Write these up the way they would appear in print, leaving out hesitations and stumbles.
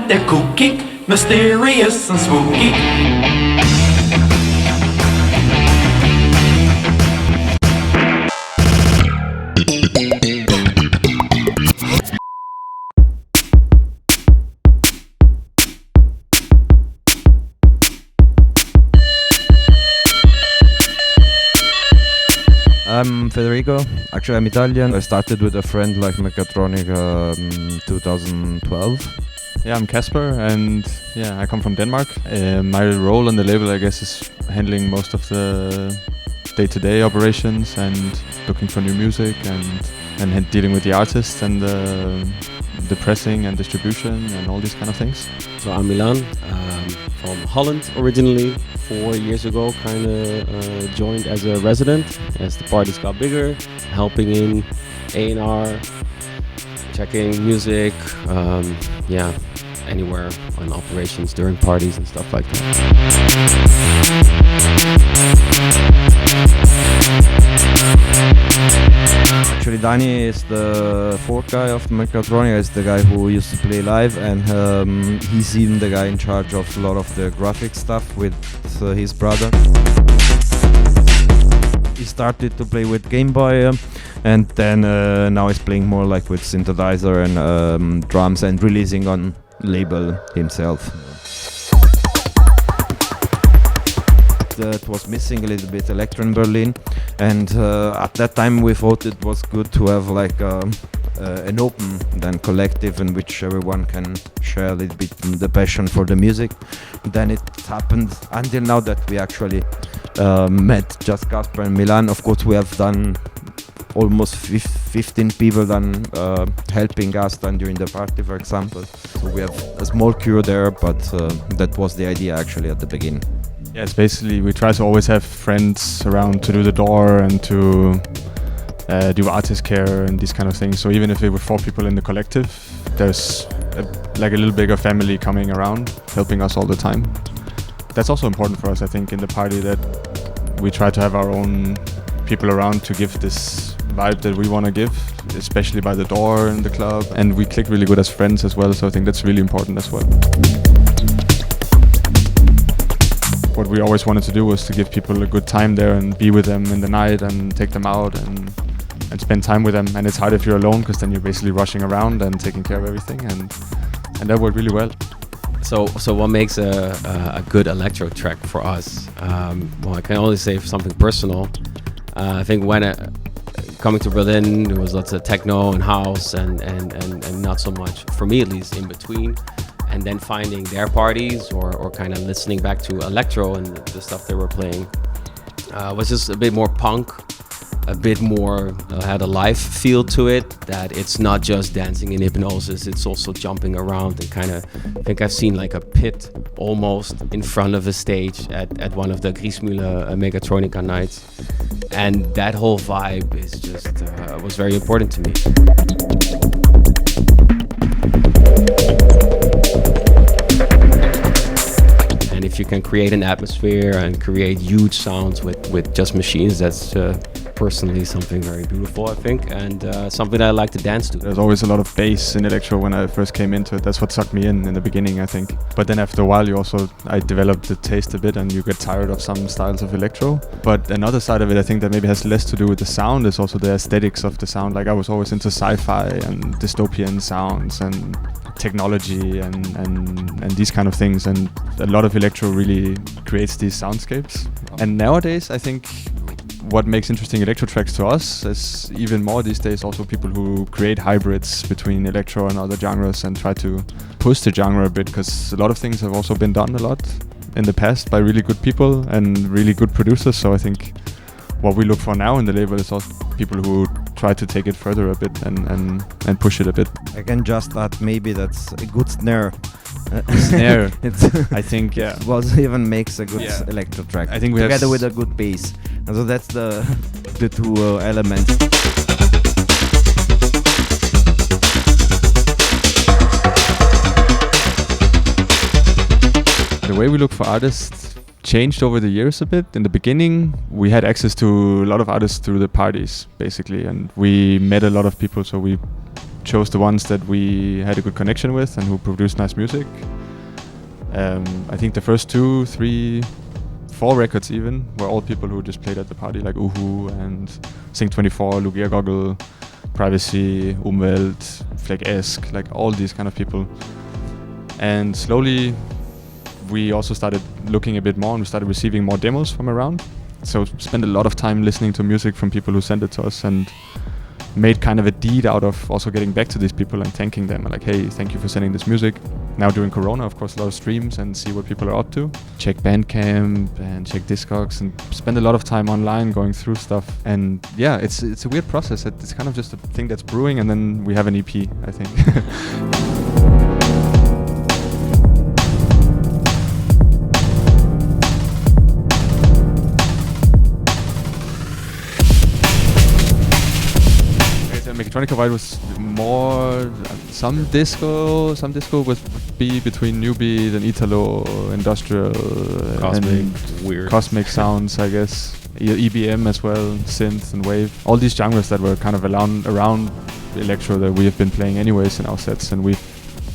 they're kooky, mysterious and spooky. I'm Federico. Actually, I'm Italian. I started with a friend like Mechatronica 2012. Yeah, I'm Casper, and yeah, I come from Denmark. My role on the label, I guess, is handling most of the day-to-day operations and looking for new music and dealing with the artists and the pressing and distribution and all these kind of things. So I'm Milan, from Holland originally. 4 years ago, kind of joined as a resident as the parties got bigger, helping in A&R, checking music, anywhere on operations during parties and stuff like that. Actually, Dani is the fourth guy of Mechatronica. Is the guy who used to play live, and he's even the guy in charge of a lot of the graphic stuff with his brother. He started to play with Game Boy, and then now he's playing more like with synthesizer and drums and releasing on label himself. That was missing a little bit electro in Berlin, and at that time we thought it was good to have like an open then collective in which everyone can share a little bit the passion for the music. Then it happened until now that we actually met just Casper and Milan. Of course, we have done almost 15 people then helping us then during the party, for example. So we have a small crew there, but that was the idea actually at the beginning. Yeah, it's basically we try to always have friends around to do the door and to do artist care and these kind of things. So even if we were 4 people in the collective, there's like a little bigger family coming around, helping us all the time. That's also important for us, I think, in the party, that we try to have our own people around to give this vibe that we want to give, especially by the door in the club. And we click really good as friends as well, so I think that's really important as well. What we always wanted to do was to give people a good time there and be with them in the night and take them out and spend time with them. And it's hard if you're alone, because then you're basically rushing around and taking care of everything, and that worked really well. So what makes a good electro track for us? Well, I can only say for something personal. I think when coming to Berlin, there was lots of techno and house and not so much, for me at least, in between. And then finding their parties or kind of listening back to electro and the stuff they were playing was just a bit more punk, a bit more had a live feel to it, that it's not just dancing in hypnosis, it's also jumping around and kind of, I think I've seen like a pit almost in front of a stage at one of the Griesmühle Mechatronica nights. And that whole vibe is just was very important to me. If you can create an atmosphere and create huge sounds with just machines, that's personally something very beautiful, I think, and something that I like to dance to. There's always a lot of bass in electro when I first came into it. That's what sucked me in the beginning, I think. But then after a while, I developed the taste a bit, and you get tired of some styles of electro. But another side of it, I think, that maybe has less to do with the sound is also the aesthetics of the sound. Like, I was always into sci-fi and dystopian sounds and technology and these kind of things, and a lot of electro really creates these soundscapes. And nowadays, I think what makes interesting electro tracks to us is even more these days also people who create hybrids between electro and other genres and try to push the genre a bit, because a lot of things have also been done a lot in the past by really good people and really good producers. So I think what we look for now in the label is also people who try to take it further a bit and push it a bit. I can just add, maybe that's a good snare. Snare. I think was even makes a good electro track. I think we together with a good bass. And so that's the two elements. The way we look for artists changed over the years a bit. In the beginning, we had access to a lot of artists through the parties, basically, and we met a lot of people, so we chose the ones that we had a good connection with and who produced nice music. I think the first 2, 3, 4 records even were all people who just played at the party, like Uhu and Sync24, Lugia Goggle, Privacy, Umwelt, Fleck-esque, like all these kind of people. And slowly we also started looking a bit more and we started receiving more demos from around. So spent a lot of time listening to music from people who sent it to us and made kind of a deed out of also getting back to these people and thanking them. Like, hey, thank you for sending this music. Now during Corona, of course, a lot of streams and see what people are up to. Check Bandcamp and check Discogs and spend a lot of time online going through stuff. And yeah, it's a weird process. It's kind of just a thing that's brewing and then we have an EP, I think. Mechatronica vibe was more some disco would be between new beat and Italo, industrial, Cosmic, and weird. Cosmic sounds, I guess. EBM as well, synth and wave. All these genres that were kind of around electro that we have been playing anyways in our sets, and we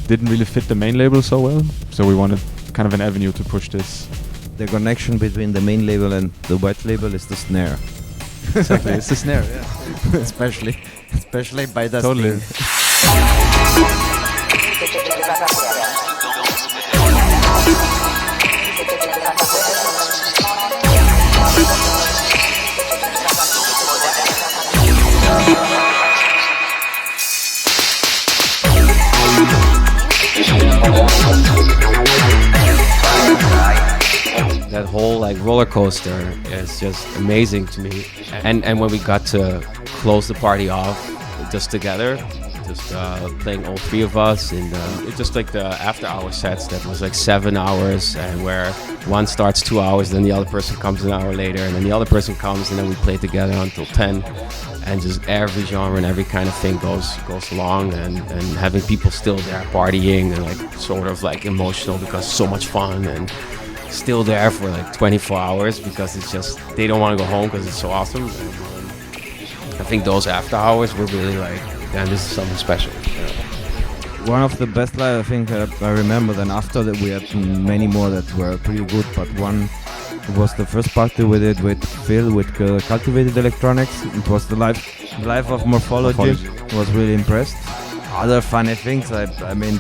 didn't really fit the main label so well, so we wanted kind of an avenue to push this. The connection between the main label and the white label is the snare. Exactly, it's the snare, yeah. especially by that Totally. That whole like roller coaster is just amazing to me. And when we got to close the party off just together, just playing all 3 of us, and it's just like the after-hour sets that was like 7 hours, and where one starts 2 hours, then the other person comes an hour later, and then the other person comes, and then we play together until 10. And just every genre and every kind of thing goes along, and having people still there partying and like sort of like emotional because so much fun, and still there for like 24 hours because it's just they don't want to go home because it's so awesome. And, I think those after hours were really like, damn, this is something special. Yeah. One of the best live, I think I remember. Then after that we had many more that were pretty good, but one was the first party we did with Phil with Cultivated Electronics. It was the live of Morphology. Was really impressed. Other funny things, I mean,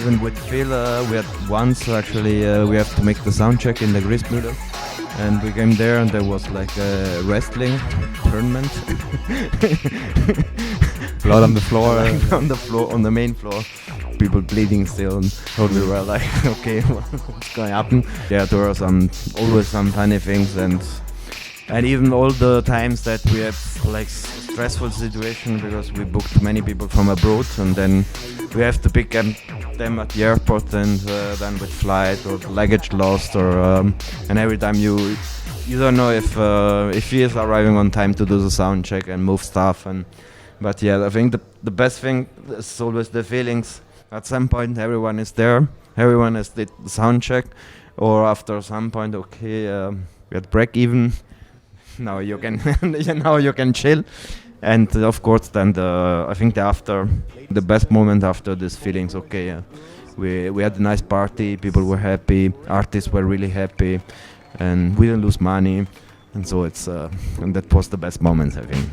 even with Phil, we had once actually we have to make the sound check in the Gristmühle, and we came there and there was like a wrestling tournament. Blood on the floor. on the floor, on the main floor. People bleeding still, and we were like, okay, what's going to happen? Yeah, there were always some funny things, and even all the times that we had like stressful situation because we booked many people from abroad, and then we have to pick them at the airport, and then with flight or luggage lost, or and every time you don't know if he is arriving on time to do the sound check and move stuff, but yeah, I think the best thing is always the feelings. At some point everyone is there, everyone has the sound check, or after some point, okay, we had break even. Now you can you can chill, and of course then I think the best moment after this feelings. Okay, we had a nice party, people were happy, artists were really happy, and we didn't lose money, and so it's and that was the best moment, I think.